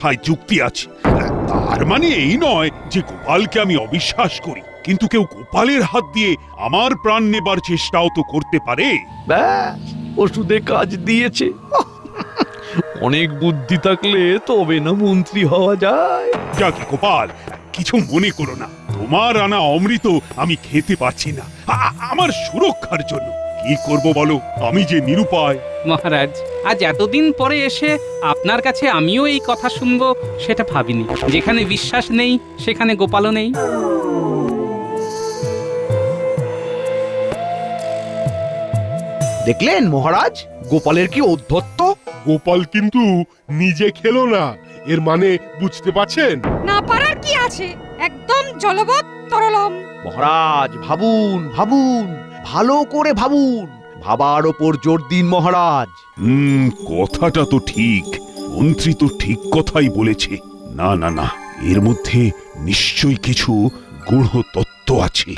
কথায় যুক্তি আছে। তার মানে এই নয় যে গোপালকে আমি অবিশ্বাস করি, কিন্তু কেউ গোপালের হাত দিয়ে আমার প্রাণ নেবার চেষ্টাও তো করতে পারে। ব্যাস, ওষুধে কাজ দিয়েছে। অনেক বুদ্ধি থাকলে তবে না মন্ত্রী হওয়া যায়। যাকে গোপাল, কিছু মনে করো না, তোমার আনা অমৃত আমি খেতে পারছি না। আমার সুরক্ষার জন্য কি করব বলো, আমি যে নিরুপায়। মহারাজ, আজ এতদিন পরে এসে আপনার কাছে আমিও এই কথা শুনবো সেটা ভাবিনি। যেখানে বিশ্বাস নেই সেখানে গোপালও নেই। দেখলেন মহারাজ, গোপালের কি ঔদ্ধত্য। গোপাল কিন্তু নিজে খেলো না, এর মানে বুঝতে পারছেন? না পারার কি আছে, একদম জলবৎ তরলম। মহারাজ ভাবুন ভাবুন, ভালো করে ভাবুন, ভাবার ওপর জোর দিন মহারাজ। কথাটা তো ঠিক, মন্ত্রী তো ঠিক কথাই বলেছে। না না না, এর মধ্যে নিশ্চয়ই কিছু গূঢ় তত্ত্ব আছে।